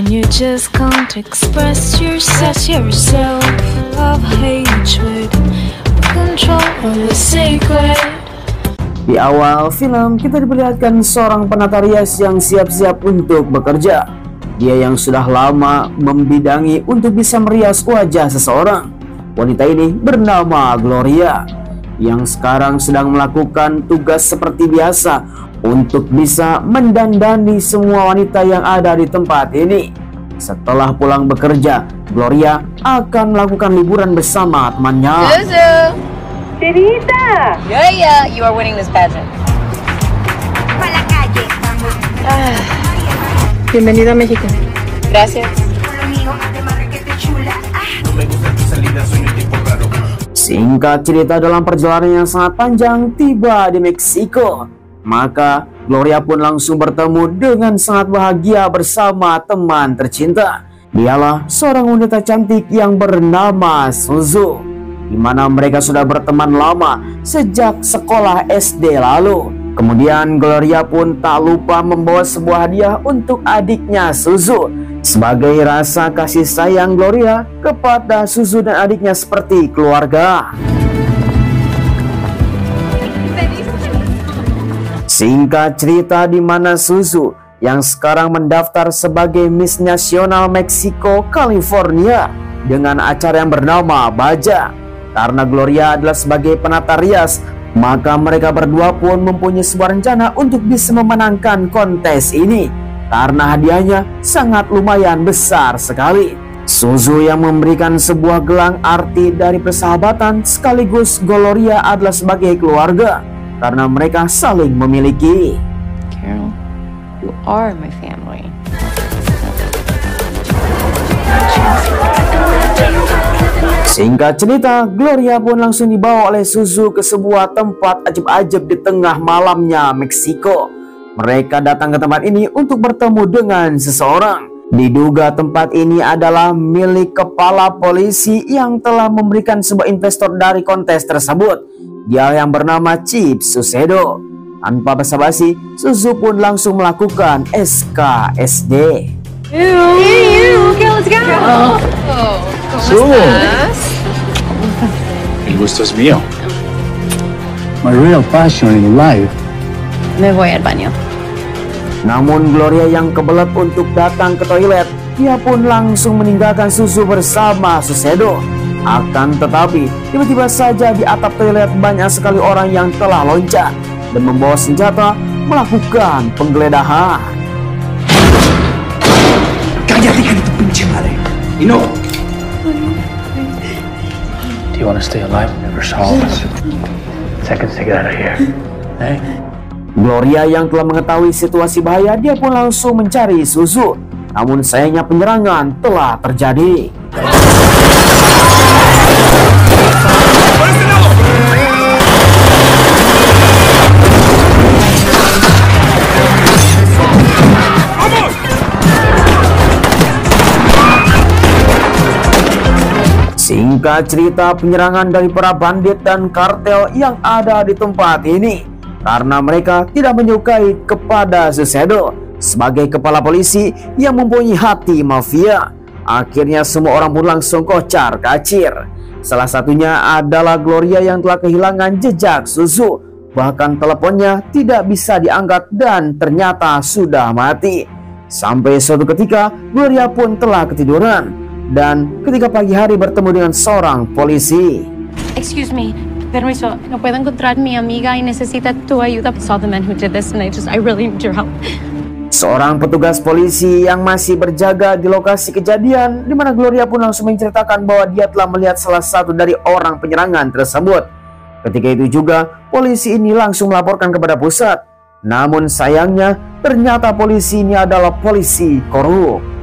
you just can't express yourself. Love, hatred, control of the sacred. Di awal film kita diperlihatkan seorang penata rias yang siap-siap untuk bekerja. Dia yang sudah lama membidangi untuk bisa merias wajah seseorang. Wanita ini bernama Gloria, yang sekarang sedang melakukan tugas seperti biasa untuk bisa mendandani semua wanita yang ada di tempat ini. Setelah pulang bekerja, Gloria akan melakukan liburan bersama temannya. Suzu! Tirita! Yeah, you are winning this pageant. Bienvenida a México. Gracias. Singkat cerita, dalam perjalanan yang sangat panjang tiba di Meksiko, maka Gloria pun langsung bertemu dengan sangat bahagia bersama teman tercinta. Dialah seorang wanita cantik yang bernama Suzu, di mana mereka sudah berteman lama sejak sekolah SD lalu. Kemudian Gloria pun tak lupa membawa sebuah hadiah untuk adiknya Suzu sebagai rasa kasih sayang Gloria kepada Suzu dan adiknya seperti keluarga. Singkat cerita, di mana Suzu yang sekarang mendaftar sebagai Miss Nasional Meksiko California dengan acara yang bernama Baja. Karena Gloria adalah sebagai penata rias, maka mereka berdua pun mempunyai sebuah rencana untuk bisa memenangkan kontes ini, karena hadiahnya sangat lumayan besar sekali. Suzu yang memberikan sebuah gelang arti dari persahabatan, sekaligus Gloria adalah sebagai keluarga karena mereka saling memiliki. Carol, you are my family. Singkat cerita, Gloria pun langsung dibawa oleh Suzu ke sebuah tempat ajab-ajab di tengah malamnya Meksiko. Mereka datang ke tempat ini untuk bertemu dengan seseorang. Diduga tempat ini adalah milik kepala polisi yang telah memberikan sebuah investor dari kontes tersebut. Dia yang bernama Chip Susedo. Tanpa basa-basi, Suzu pun langsung melakukan SKSD. Okay, let's go. ¿Cómo estás? El gusto es mío. My real passion in life. Me voy al baño. Namun Gloria yang kebelet untuk datang ke toilet, dia pun langsung meninggalkan Suzu bersama Susedo. Akan tetapi, tiba-tiba saja di atap toilet banyak sekali orang yang telah loncat dan membawa senjata melakukan penggeledahan. Cállate, que tu pinche madre. Y no. Do you want to stay alive and never solve us? Seconds to get out of here. Hey? Gloria yang telah mengetahui situasi bahaya, dia pun langsung mencari Suzu. Namun sayangnya penyerangan telah terjadi. Singkat cerita, penyerangan dari para bandit dan kartel yang ada di tempat ini karena mereka tidak menyukai kepada Susedo sebagai kepala polisi yang mempunyai hati mafia. Akhirnya semua orang pun langsung kocar kacir. Salah satunya adalah Gloria yang telah kehilangan jejak Suzu. Bahkan teleponnya tidak bisa diangkat dan ternyata sudah mati. Sampai suatu ketika Gloria pun telah ketiduran. Dan ketika pagi hari bertemu dengan seorang polisi. Excuse me, permiso, no puedo encontrar mi amiga y necesita tu ayuda. Saw the man who did this and I really need your help. Seorang petugas polisi yang masih berjaga di lokasi kejadian, di mana Gloria pun langsung menceritakan bahwa dia telah melihat salah satu dari orang penyerangan tersebut. Ketika itu juga polisi ini langsung melaporkan kepada pusat. Namun sayangnya ternyata polisi ini adalah polisi korup.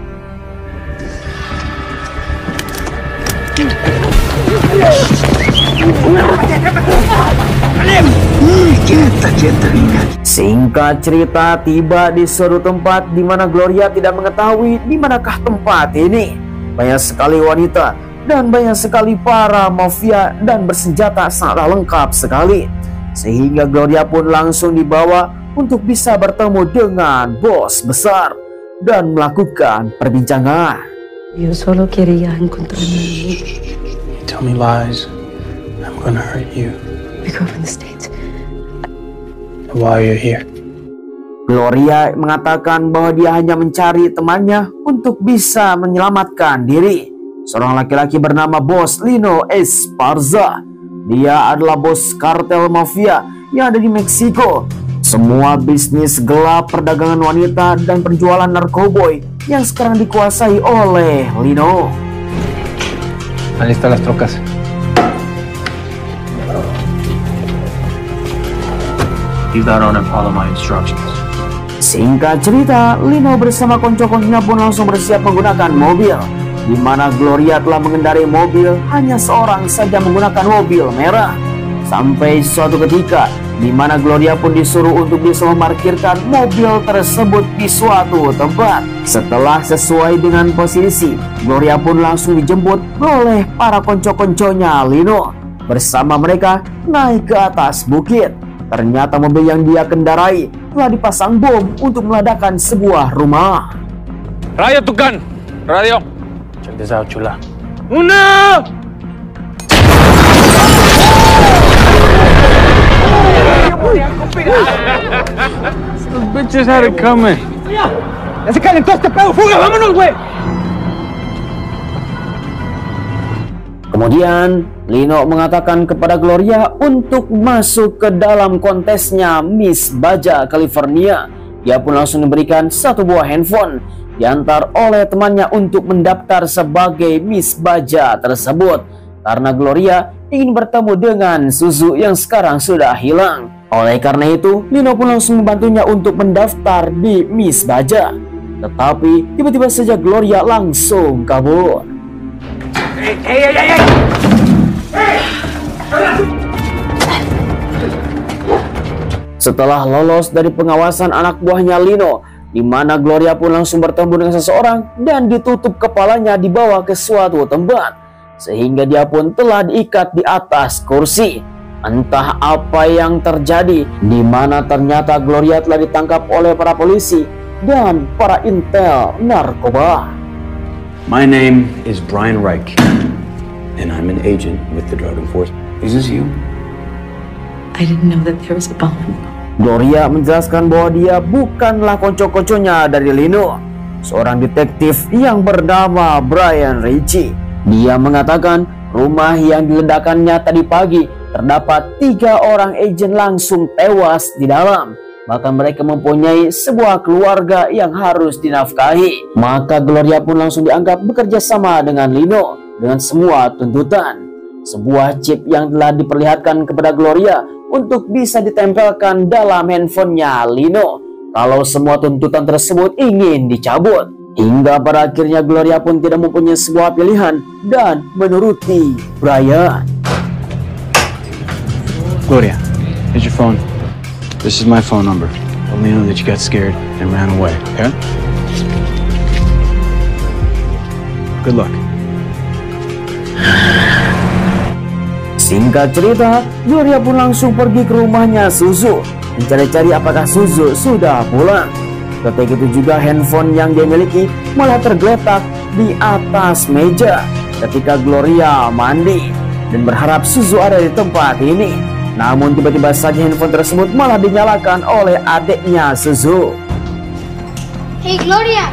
Singkat cerita, tiba di suatu tempat di mana Gloria tidak mengetahui di manakah tempat ini. Banyak sekali wanita dan banyak sekali para mafia dan bersenjata sangat lengkap sekali. Sehingga Gloria pun langsung dibawa untuk bisa bertemu dengan bos besar. dan melakukan perbincangan. Yo solo quería encontrarme. You tell me lies, I'm gonna hurt you. We grew up in the States. Why are you here? Gloria mengatakan bahwa dia hanya mencari temannya untuk bisa menyelamatkan diri. Seorang laki-laki bernama Bos Lino Esparza. Dia adalah bos kartel mafia yang ada di Meksiko. Semua bisnis gelap, perdagangan wanita, dan penjualan narkoboy yang sekarang dikuasai oleh Lino. Alista las trocas. Leave that on and follow my instructions. Singkat cerita, Lino bersama konco-konconya pun langsung bersiap menggunakan mobil, di mana Gloria telah mengendarai mobil hanya seorang saja menggunakan mobil merah. Sampai suatu ketika, di mana Gloria pun disuruh untuk bisa memarkirkan mobil tersebut di suatu tempat. Setelah sesuai dengan posisi, Gloria pun langsung dijemput oleh para konco-konconya Lino. Bersama mereka naik ke atas bukit. Ternyata mobil yang dia kendarai telah dipasang bom untuk meledakkan sebuah rumah. Radio Tukan! Radio! Check this out, chula. Una! Those bitches had it coming. ¡Ya se calentó este pedo! ¡Fuga! ¡Vámonos, güey! Kemudian Lino mengatakan kepada Gloria untuk masuk ke dalam kontesnya Miss Baja California. Dia pun langsung diberikan satu buah handphone diantar oleh temannya untuk mendaftar sebagai Miss Baja tersebut, karena Gloria ingin bertemu dengan Suzu yang sekarang sudah hilang. Oleh karena itu, Lino pun langsung membantunya untuk mendaftar di Miss Baja. Tetapi tiba-tiba saja Gloria langsung kabur. Setelah lolos dari pengawasan anak buahnya Lino, di mana Gloria pun langsung bertemu dengan seseorang dan ditutup kepalanya dibawa ke suatu tempat, sehingga dia pun telah diikat di atas kursi. Entah apa yang terjadi, di mana ternyata Gloria telah ditangkap oleh para polisi dan para intel narkoba. My name is Brian Reich, and I'm an agent with the Drug Enforcement. Is this you? I didn't know that there was a bomb. Gloria menjelaskan bahwa dia bukanlah konco-konconya dari Lino, seorang detektif yang bernama Brian Ricci. Dia mengatakan rumah yang diledakkannya tadi pagi terdapat 3 orang agen langsung tewas di dalam. Bahkan mereka mempunyai sebuah keluarga yang harus dinafkahi. Maka Gloria pun langsung dianggap bekerja sama dengan Lino dengan semua tuntutan. Sebuah chip yang telah diperlihatkan kepada Gloria untuk bisa ditempelkan dalam handphonenya Lino kalau semua tuntutan tersebut ingin dicabut. Hingga pada akhirnya Gloria pun tidak mempunyai sebuah pilihan dan menuruti Brian. Gloria, here's your phone. This is my phone number. Let me know that you got scared and ran away, okay? Good luck. Singkat cerita, Gloria pun langsung pergi ke rumahnya Suzu, mencari-cari apakah Suzu sudah pulang. Ketika itu juga handphone yang dia miliki malah tergeletak di atas meja ketika Gloria mandi dan berharap Suzu ada di tempat ini. Namun tiba-tiba saja handphone tersebut malah dinyalakan oleh adiknya Suzu. Hey Gloria,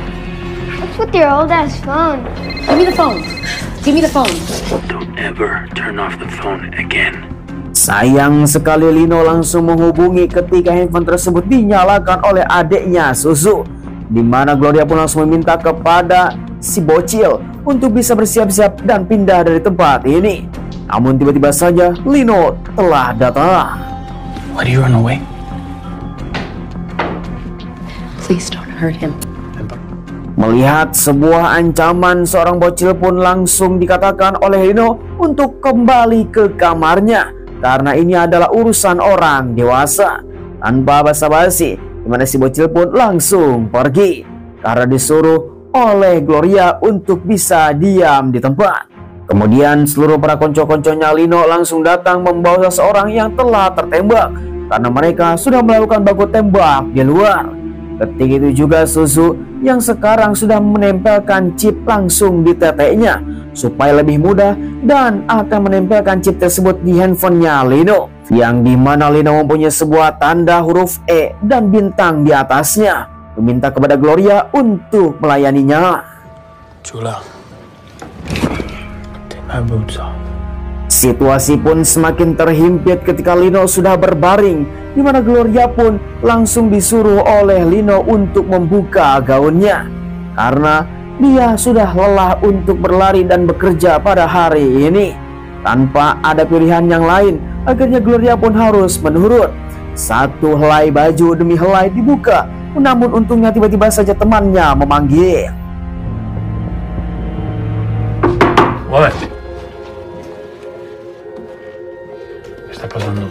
what's with your old ass phone? Give me the phone. Give me the phone. Don't ever turn off the phone again. Sayang sekali Lino langsung menghubungi ketika handphone tersebut dinyalakan oleh adiknya Suzu, di mana Gloria pun langsung meminta kepada si bocil untuk bisa bersiap-siap dan pindah dari tempat ini. Namun tiba-tiba saja Lino telah datang. Why do you run away? Please don't hurt him. Melihat sebuah ancaman, seorang bocil pun langsung dikatakan oleh Lino untuk kembali ke kamarnya, karena ini adalah urusan orang dewasa. Tanpa basa-basi, dimana si bocil pun langsung pergi karena disuruh oleh Gloria untuk bisa diam di tempat. Kemudian seluruh para konco-konconya Lino langsung datang membawa seseorang yang telah tertembak karena mereka sudah melakukan baku tembak di luar. Ketika itu juga Suzu yang sekarang sudah menempelkan chip langsung di teteknya supaya lebih mudah dan akan menempelkan chip tersebut di handphonenya Lino, yang dimana Lino mempunyai sebuah tanda huruf E dan bintang di atasnya, meminta kepada Gloria untuk melayaninya. Chula, take my boots off. Situasi pun semakin terhimpit ketika Lino sudah berbaring, di mana Gloria pun langsung disuruh oleh Lino untuk membuka gaunnya karena dia sudah lelah untuk berlari dan bekerja pada hari ini. Tanpa ada pilihan yang lain, akhirnya Gloria pun harus menurut. Satu helai baju demi helai dibuka, namun untungnya tiba-tiba saja temannya memanggil. What? Está pasando?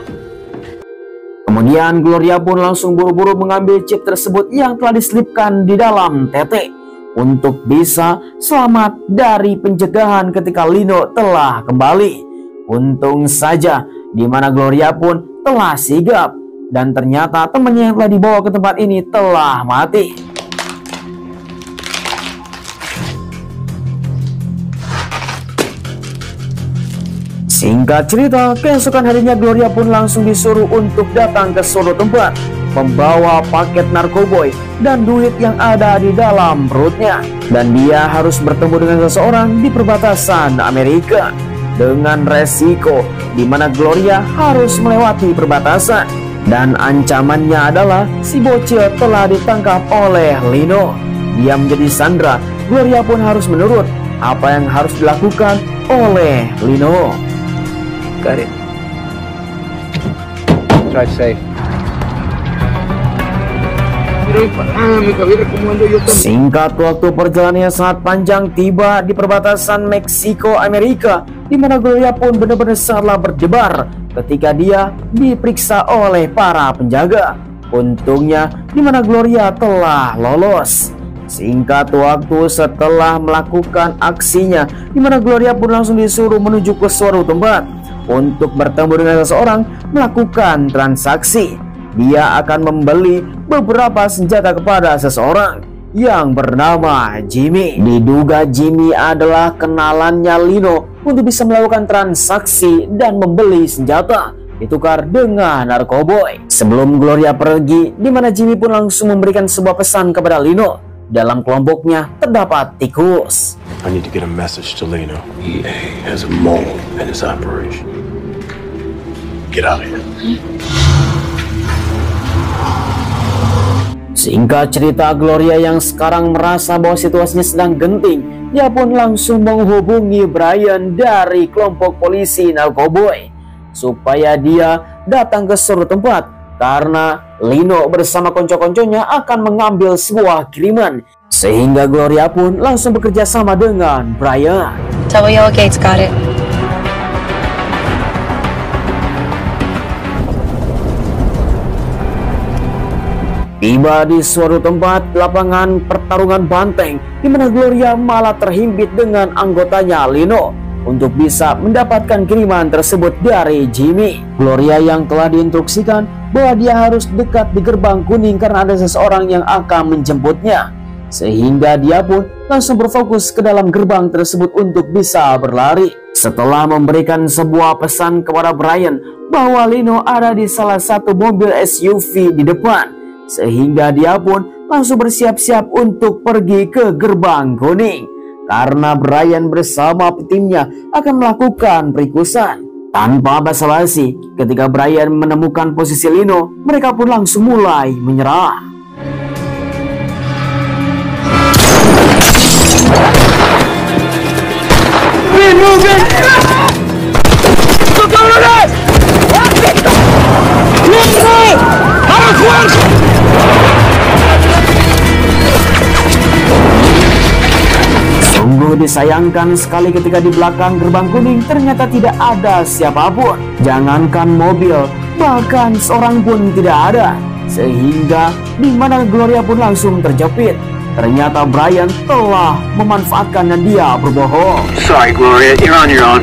Kemudian Gloria pun langsung buru-buru mengambil chip tersebut yang telah diselipkan di dalam tetek untuk bisa selamat dari pencegahan ketika Lino telah kembali. Untung saja di mana Gloria pun telah sigap dan ternyata temannya yang telah dibawa ke tempat ini telah mati. Singkat cerita, keesokan harinya Gloria pun langsung disuruh untuk datang ke suatu tempat, membawa paket narkoboy dan duit yang ada di dalam perutnya. Dan dia harus bertemu dengan seseorang di perbatasan Amerika dengan resiko di mana Gloria harus melewati perbatasan. Dan ancamannya adalah si bocil telah ditangkap oleh Lino. Dia menjadi sandera. Gloria pun harus menurut apa yang harus dilakukan oleh Lino. Got it. Drive safe. Singkat waktu perjalanannya sangat panjang, tiba di perbatasan Meksiko Amerika, di mana Gloria pun benar-benar sangatlah berdebar ketika dia diperiksa oleh para penjaga. Untungnya di mana Gloria telah lolos. Singkat waktu setelah melakukan aksinya, di mana Gloria pun langsung disuruh menuju ke suatu tempat untuk bertemu dengan seseorang melakukan transaksi. Dia akan membeli beberapa senjata kepada seseorang yang bernama Jimmy. Diduga Jimmy adalah kenalannya Lino untuk bisa melakukan transaksi dan membeli senjata ditukar dengan narkoboy. Sebelum Gloria pergi, di mana Jimmy pun langsung memberikan sebuah pesan kepada Lino. Dalam kelompoknya terdapat tikus. I need to get a message to Lino. EA has a mole in his operation. Get out of here. Singkat cerita, Gloria yang sekarang merasa bahwa situasinya sedang genting, dia pun langsung menghubungi Brian dari kelompok polisi narkoboy supaya dia datang ke suatu tempat karena Lino bersama konco-konconya akan mengambil sebuah kiriman. Sehingga Gloria pun langsung bekerja sama dengan Brian. Double yellow gates, got it. Tiba di suatu tempat lapangan pertarungan banteng, di mana Gloria malah terhimpit dengan anggotanya Lino untuk bisa mendapatkan kiriman tersebut dari Jimmy. Gloria yang telah diinstruksikan bahwa dia harus dekat di gerbang kuning karena ada seseorang yang akan menjemputnya, sehingga dia pun langsung berfokus ke dalam gerbang tersebut untuk bisa berlari. Setelah memberikan sebuah pesan kepada Brian bahwa Lino ada di salah satu mobil SUV di depan, sehingga dia pun langsung bersiap-siap untuk pergi ke gerbang kuning karena Brian bersama timnya akan melakukan perikusan. Tanpa basa-basi, ketika Brian menemukan posisi Lino, mereka pun langsung mulai menyerah. Sungguh disayangkan sekali ketika di belakang gerbang kuning ternyata tidak ada siapapun. Jangankan mobil, bahkan seorang pun tidak ada. Sehingga di mana Gloria pun langsung terjepit. Ternyata Brian telah memanfaatkan dan dia berbohong. Sorry, Gloria, you're on your own.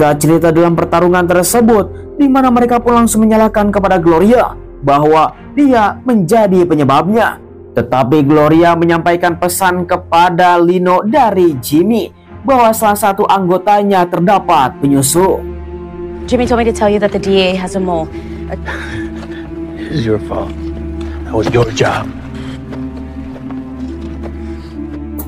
Singkat cerita, dalam pertarungan tersebut, di mana mereka pun langsung menyalahkan kepada Gloria bahwa dia menjadi penyebabnya. Tetapi Gloria menyampaikan pesan kepada Lino dari Jimmy bahwa salah satu anggotanya terdapat penyusup. Jimmy told me to tell you that the DA has a mole. This is your fault. That was your job.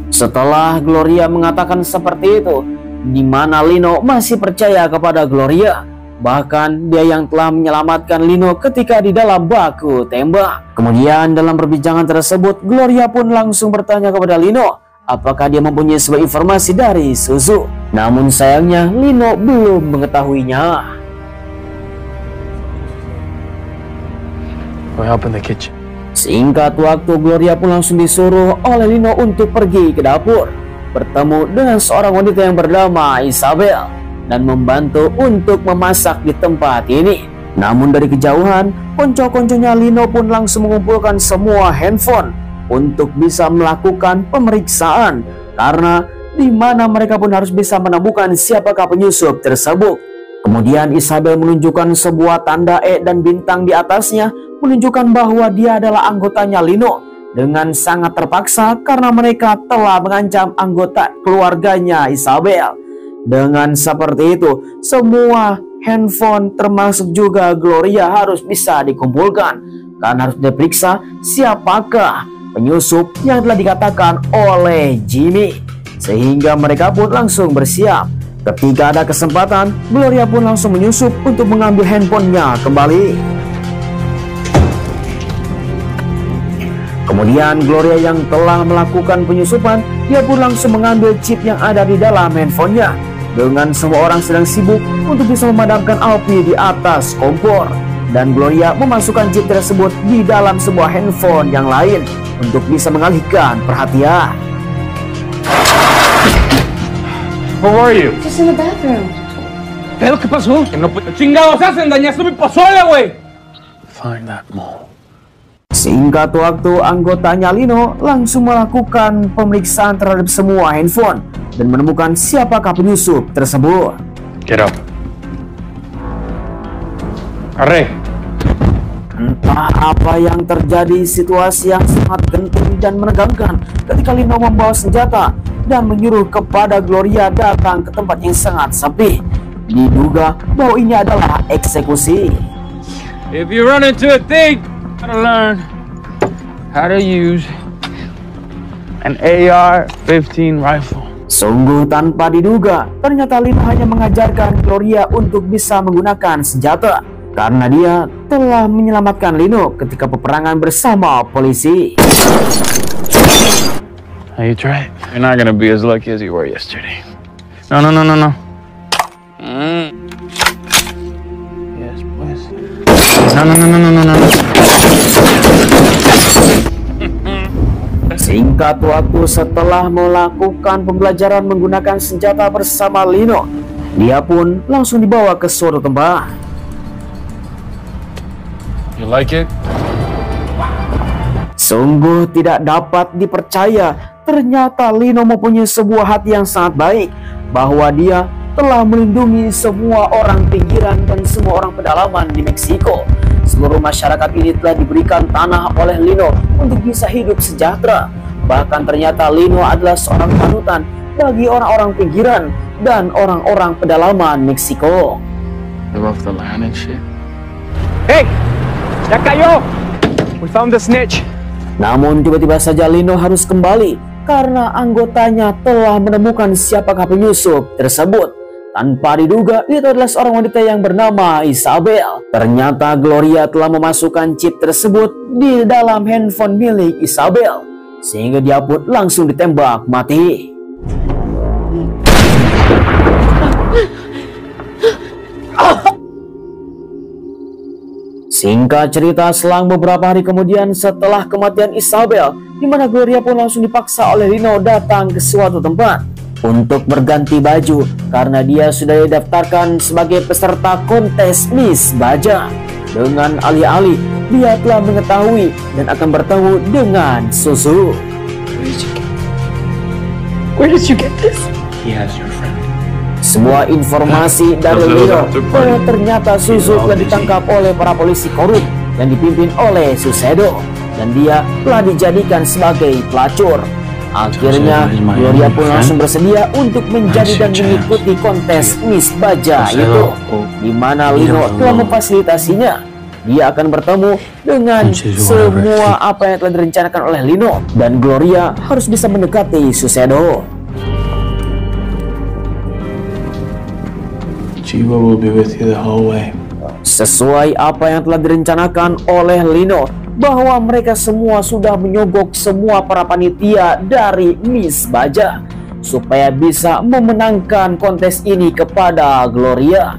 Setelah Gloria mengatakan seperti itu, di mana Lino masih percaya kepada Gloria. Bahkan dia yang telah menyelamatkan Lino ketika di dalam baku tembak. Kemudian dalam perbincangan tersebut, Gloria pun langsung bertanya kepada Lino apakah dia mempunyai sebuah informasi dari Suzu. Namun sayangnya Lino belum mengetahuinya. Go help in the kitchen. Singkat waktu, Gloria pun langsung disuruh oleh Lino untuk pergi ke dapur, bertemu dengan seorang wanita yang bernama Isabel, dan membantu untuk memasak di tempat ini. Namun dari kejauhan, konco-konconya Lino pun langsung mengumpulkan semua handphone untuk bisa melakukan pemeriksaan, karena di mana mereka pun harus bisa menemukan siapakah penyusup tersebut. Kemudian Isabel menunjukkan sebuah tanda E dan bintang di atasnya, menunjukkan bahwa dia adalah anggotanya Lino, dengan sangat terpaksa karena mereka telah mengancam anggota keluarganya Isabel. Dengan seperti itu, semua handphone termasuk juga Gloria harus bisa dikumpulkan, karena harus diperiksa siapakah penyusup yang telah dikatakan oleh Jimmy. Sehingga mereka pun langsung bersiap. Ketika ada kesempatan, Gloria pun langsung menyusup untuk mengambil handphonenya kembali. Kemudian Gloria yang telah melakukan penyusupan, dia pun langsung mengambil chip yang ada di dalam handphonenya. Dengan semua orang sedang sibuk untuk bisa memadamkan api di atas kompor, dan Gloria memasukkan chip tersebut di dalam sebuah handphone yang lain untuk bisa mengalihkan perhatian. How are you? Just in the bathroom. ¿Pero qué pasó? Que no chingados hacen, dañaste mi pozole, güey. Find that mole. Singkat waktu, anggotanya Lino langsung melakukan pemeriksaan terhadap semua handphone dan menemukan siapakah penyusup tersebut. Get up. Arre. Entah apa yang terjadi, situasi yang sangat genting dan menegangkan ketika Lino membawa senjata dan menyuruh kepada Gloria datang ke tempat yang sangat sepi. Diduga bahwa ini adalah eksekusi. If you run into a thing, gotta learn how to use an AR-15 rifle. Sungguh tanpa diduga, ternyata Lino hanya mengajarkan Gloria untuk bisa menggunakan senjata, karena dia telah menyelamatkan Lino ketika peperangan bersama polisi. Now you try it. You're not gonna be as lucky as you were yesterday. No, no, no, no, no. Yes, pues. No, no, no, no, no, no, no. Singkat waktu setelah melakukan pembelajaran menggunakan senjata bersama Lino, dia pun langsung dibawa ke suatu tempat. You like it? Sungguh tidak dapat dipercaya, ternyata Lino mempunyai sebuah hati yang sangat baik, bahwa dia telah melindungi semua orang pinggiran dan semua orang pedalaman di Meksiko. Seluruh masyarakat ini telah diberikan tanah oleh Lino untuk bisa hidup sejahtera. Bahkan ternyata Lino adalah seorang panutan bagi orang-orang pinggiran dan orang-orang pedalaman Meksiko. I love the land and shit. Hey! Ya cayó! We found the snitch. Namun tiba-tiba saja Lino harus kembali karena anggotanya telah menemukan siapakah penyusup tersebut. Tanpa diduga, itu adalah seorang wanita yang bernama Isabel. Ternyata Gloria telah memasukkan chip tersebut di dalam handphone milik Isabel, sehingga dia pun langsung ditembak mati. Singkat cerita, selang beberapa hari kemudian setelah kematian Isabel, di mana Gloria pun langsung dipaksa oleh Lino datang ke suatu tempat untuk berganti baju karena dia sudah didaftarkan sebagai peserta kontes Miss Baja. Dengan alih-alih dia telah mengetahui dan akan bertemu dengan Suzu. Where did you get this? He has your friend. sebuah informasi dari Lino bahwa ternyata Suzu telah ditangkap oleh para polisi korup yang dipimpin oleh Susedo, dan dia telah dijadikan sebagai pelacur. Akhirnya Gloria pun langsung bersedia untuk menjadi dan mengikuti kontes Miss Baja itu, di mana Lino telah memfasilitasinya. Dia akan bertemu dengan semua apa yang telah direncanakan oleh Lino, dan Gloria harus bisa mendekati Susedo. Chiwa will be with you the whole way. Sesuai apa yang telah direncanakan oleh Lino, bahwa mereka semua sudah menyogok semua para panitia dari Miss Baja supaya bisa memenangkan kontes ini kepada Gloria,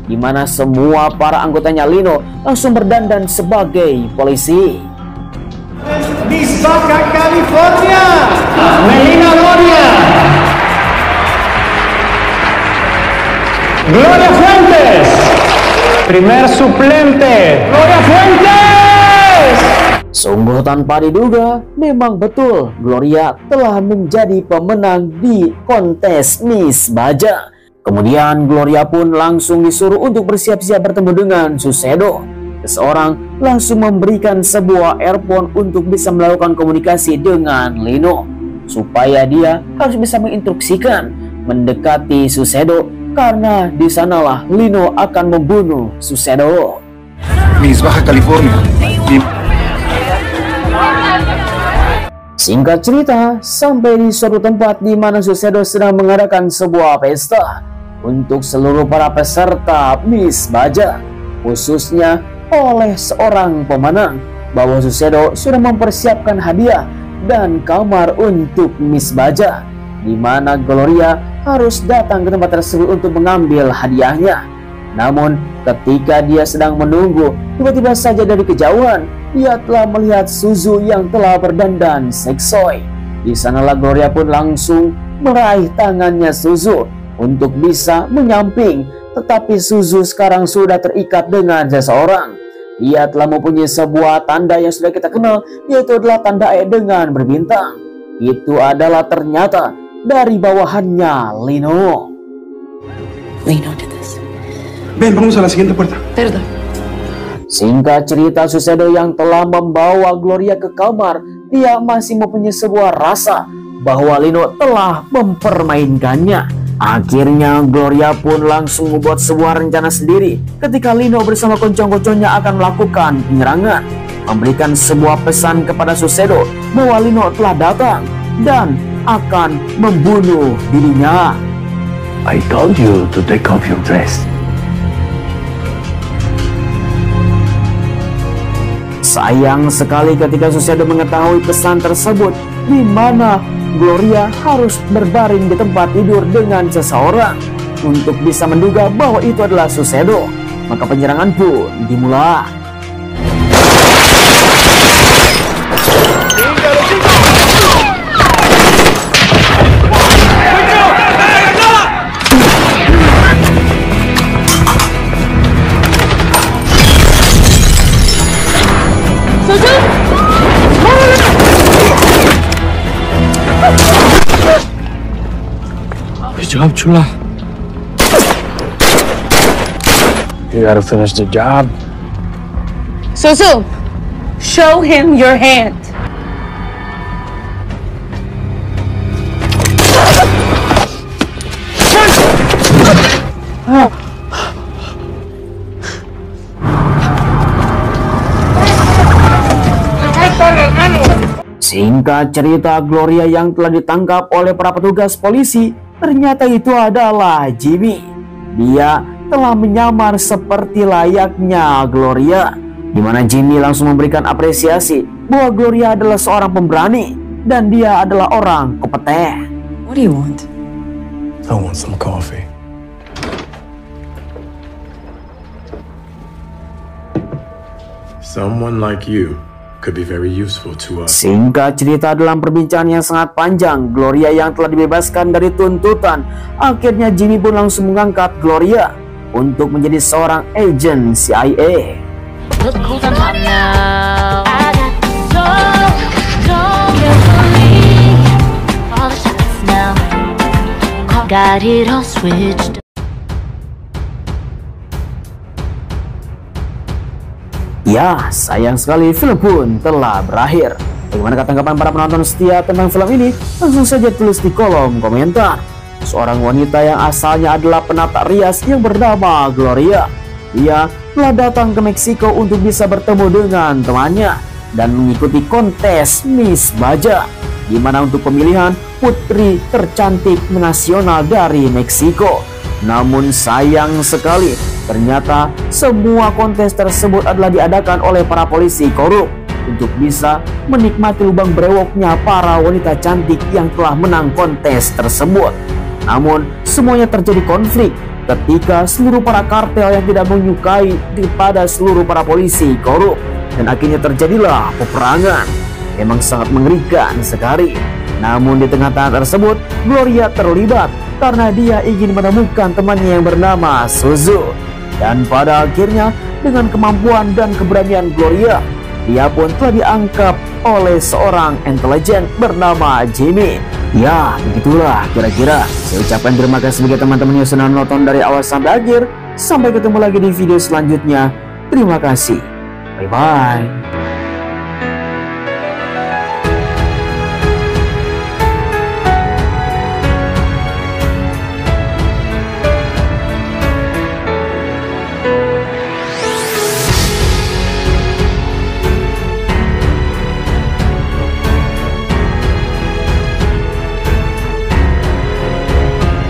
di mana semua para anggotanya Lino langsung berdandan sebagai polisi. Miss Baja California, Melina Gloria. Gloria Fuentes, primer suplente, Gloria Fuentes. Sungguh tanpa diduga, memang betul Gloria telah menjadi pemenang di kontes Miss Baja. Kemudian Gloria pun langsung disuruh untuk bersiap-siap bertemu dengan Susedo. Seseorang langsung memberikan sebuah earphone untuk bisa melakukan komunikasi dengan Lino, supaya dia harus bisa menginstruksikan mendekati Susedo, karena di sanalah Lino akan membunuh Susedo. Miss Baja California. Singkat cerita, sampai di suatu tempat di mana Susedo sedang mengadakan sebuah pesta untuk seluruh para peserta Miss Baja, khususnya oleh seorang pemenang, bahwa Susedo sudah mempersiapkan hadiah dan kamar untuk Miss Baja, di mana Gloria harus datang ke tempat tersebut untuk mengambil hadiahnya. Namun ketika dia sedang menunggu, tiba-tiba saja dari kejauhan dia telah melihat Suzu yang telah berdandan seksoi. Di sanalah Gloria pun langsung meraih tangannya Suzu untuk bisa menyamping, tetapi Suzu sekarang sudah terikat dengan seseorang. Dia telah mempunyai sebuah tanda yang sudah kita kenal, yaitu adalah tanda E dengan berbintang. Itu adalah ternyata dari bawahannya Lino. Lino did this. Ven, vamos a la siguiente puerta. Perdón. Singkat cerita, Susedo yang telah membawa Gloria ke kamar, dia masih mempunyai sebuah rasa bahwa Lino telah mempermainkannya. Akhirnya Gloria pun langsung membuat sebuah rencana sendiri ketika Lino bersama koncong-koncongnya akan melakukan penyerangan, memberikan sebuah pesan kepada Susedo bahwa Lino telah datang dan akan membunuh dirinya. I told you to take off your dress. Sayang sekali ketika Susedo mengetahui pesan tersebut, di mana Gloria harus berbaring di tempat tidur dengan seseorang untuk bisa menduga bahwa itu adalah Susedo. Maka penyerangan pun dimulai. Good job, Chula. You gotta finish the job. Suzu, show him your hand. Singkat cerita, Gloria yang telah ditangkap oleh para petugas polisi, ternyata itu adalah Jimmy. Dia telah menyamar seperti layaknya Gloria, di mana Jimmy langsung memberikan apresiasi bahwa Gloria adalah seorang pemberani dan dia adalah orang kompeten. What do you want? I want some coffee. Someone like you could be very useful to us. Singkat cerita, dalam perbincangan yang sangat panjang, Gloria yang telah dibebaskan dari tuntutan, akhirnya Jimmy pun langsung mengangkat Gloria untuk menjadi seorang agen CIA. got it all switched. Ya, sayang sekali film pun telah berakhir. Bagaimana tanggapan para penonton setia tentang film ini? Langsung saja tulis di kolom komentar. Seorang wanita yang asalnya adalah penata rias yang bernama Gloria. Ia telah datang ke Meksiko untuk bisa bertemu dengan temannya dan mengikuti kontes Miss Baja, di mana untuk pemilihan putri tercantik nasional dari Meksiko. Namun sayang sekali, ternyata semua kontes tersebut adalah diadakan oleh para polisi korup untuk bisa menikmati lubang brewoknya para wanita cantik yang telah menang kontes tersebut. Namun semuanya terjadi konflik ketika seluruh para kartel yang tidak menyukai kepada seluruh para polisi korup, dan akhirnya terjadilah peperangan. Memang sangat mengerikan sekali. Namun di tengah-tengah tersebut Gloria terlibat karena dia ingin menemukan temannya yang bernama Suzu. Dan pada akhirnya dengan kemampuan dan keberanian Gloria, dia pun telah diangkat oleh seorang intelijen bernama Jimmy. Ya, begitulah kira-kira. Saya ucapkan terima kasih bagi teman-teman yang sudah nonton dari awal sampai akhir. Sampai ketemu lagi di video selanjutnya. Terima kasih. Bye-bye.